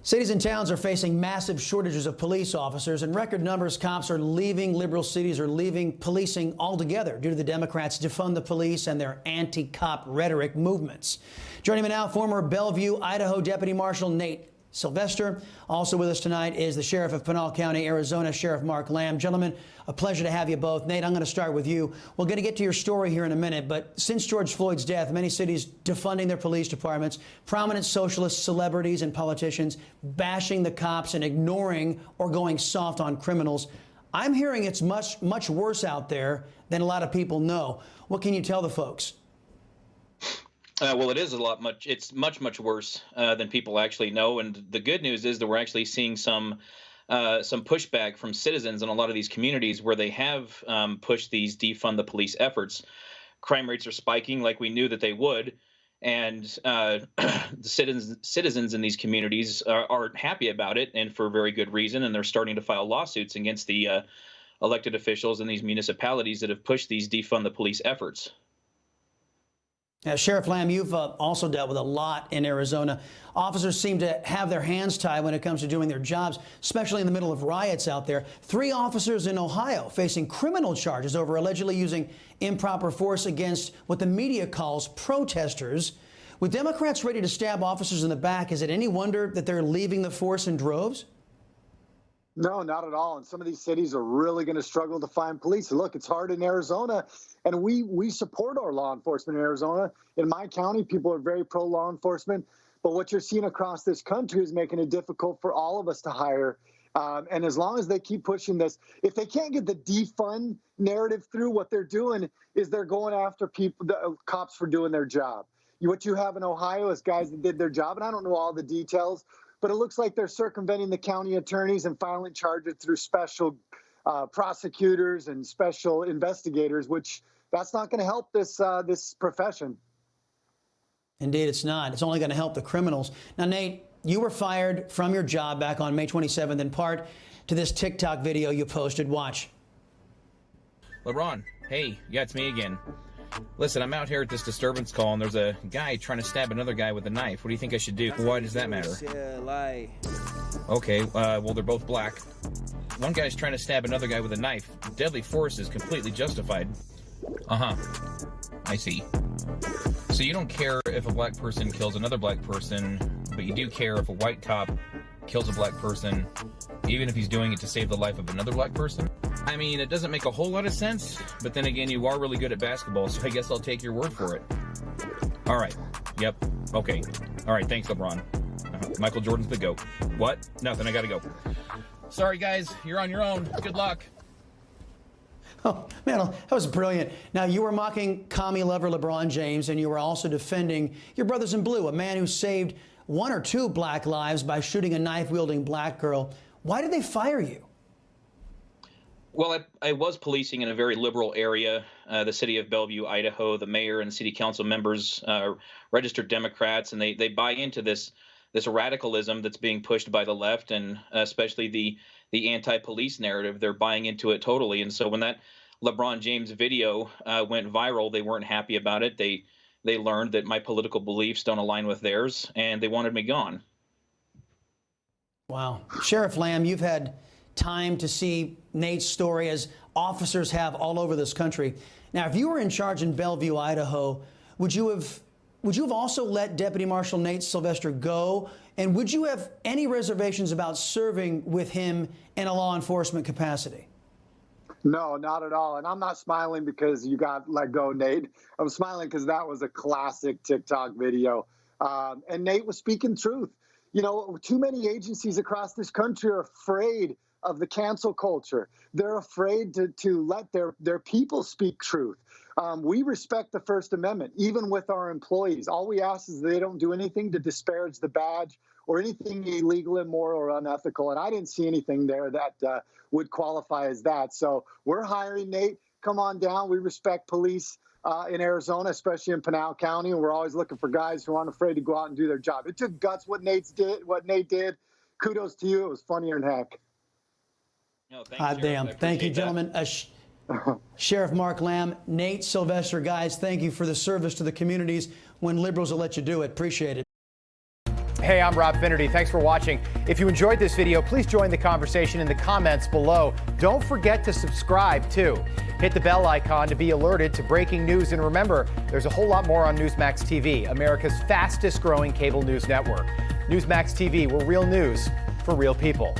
Cities and towns are facing massive shortages of police officers. In record numbers, cops are leaving liberal cities or leaving policing altogether due to the Democrats' defund the police and their anti-cop rhetoric movements. Joining me now, former Bellevue, Idaho Deputy Marshal Nate Silvester. Also with us tonight is the Sheriff of Pinal County, Arizona, Sheriff Mark Lamb. Gentlemen, a pleasure to have you both. Nate, I'm going to start with you. We're going to get to your story here in a minute, but since George Floyd's death, many cities defunding their police departments, prominent socialist celebrities and politicians bashing the cops and ignoring or going soft on criminals. I'm hearing it's much worse out there than a lot of people know. What can you tell the folks? Well, it is it's much worse than people actually know. And the good news is that we're actually seeing some pushback from citizens in a lot of these communities where they have pushed these defund the police efforts. Crime rates are spiking like we knew that they would. And the citizens in these communities are happy about it, and for very good reason. And they're starting to file lawsuits against the elected officials in these municipalities that have pushed these defund the police efforts. Now, Sheriff Lamb, you've also dealt with a lot in Arizona. Officers seem to have their hands tied when it comes to doing their jobs, especially in the middle of riots out there. 3 officers in Ohio facing criminal charges over allegedly using improper force against what the media calls protesters. With Democrats ready to stab officers in the back, is it any wonder that they're leaving the force in droves? No, not at all. And some of these cities are really going to struggle to find police. Look, it's hard in Arizona, and we support our law enforcement in Arizona. In my county, people are very pro law enforcement. But what you're seeing across this country is making it difficult for all of us to hire. And as long as they keep pushing this, if they can't get the defund narrative through, what they're doing is they're going after people, the cops, for doing their job. What you have in Ohio is guys that did their job, and I don't know all the details, but it looks like they're circumventing the county attorneys and filing charges through special prosecutors and special investigators, which that's not going to help this profession. Indeed, it's not. It's only going to help the criminals. Now, Nate, you were fired from your job back on May 27th in part to this TikTok video you posted. Watch. LeBron, hey, yeah, it's me again. Listen, I'm out here at this disturbance call, and there's a guy trying to stab another guy with a knife. What do you think I should do? Why does that matter? Okay, well, they're both black. One guy's trying to stab another guy with a knife. Deadly force is completely justified. Uh-huh. I see. So you don't care if a black person kills another black person, but you do care if a white cop kills a black person, even if he's doing it to save the life of another black person? I mean, it doesn't make a whole lot of sense, but then again, you are really good at basketball, so I guess I'll take your word for it. All right. Yep. Okay. All right. Thanks, LeBron. Michael Jordan's the GOAT. What? Nothing. I gotta go. Sorry, guys. You're on your own. Good luck. Oh, man, that was brilliant. Now, you were mocking commie lover LeBron James, and you were also defending your brothers in blue, a man who saved 1 or 2 black lives by shooting a knife-wielding black girl. Why did they fire you? Well, I was policing in a very liberal area, the city of Bellevue, Idaho. The mayor and city council members are registered Democrats, and they buy into this radicalism that's being pushed by the left, and especially the anti-police narrative. They're buying into it totally. And so when that LeBron James video went viral, they weren't happy about it. They learned that my political beliefs don't align with theirs, and they wanted me gone. Wow. Sheriff Lamb, you've had time to see Nate's story, as officers have all over this country. Now, if you were in charge in Bellevue, Idaho, would you have also let Deputy Marshal Nate Silvester go? And would you have any reservations about serving with him in a law enforcement capacity? No, not at all. And I'm not smiling because you got let go, Nate. I'm smiling because that was a classic TikTok video. And Nate was speaking truth. You know, too many agencies across this country are afraid of the cancel culture. They're afraid to let their people speak truth. We respect the First Amendment, even with our employees. All we ask is they don't do anything to disparage the badge or anything illegal, immoral, or unethical. And I didn't see anything there that would qualify as that. So we're hiring, Nate. Come on down. We respect police in Arizona, especially in Pinal County, and we're always looking for guys who aren't afraid to go out and do their job. It took guts what Nate did. Kudos to you. It was funnier than heck. No, thank you, Thank you, gentlemen. Sheriff Mark Lamb, Nate Silvester, guys, thank you for the service to the communities when liberals will let you do it. Appreciate it. Hey, I'm Rob Finnerty. Thanks for watching. If you enjoyed this video, please join the conversation in the comments below. Don't forget to subscribe, too. Hit the bell icon to be alerted to breaking news. And remember, there's a whole lot more on Newsmax TV, America's fastest growing cable news network. Newsmax TV, we're real news for real people.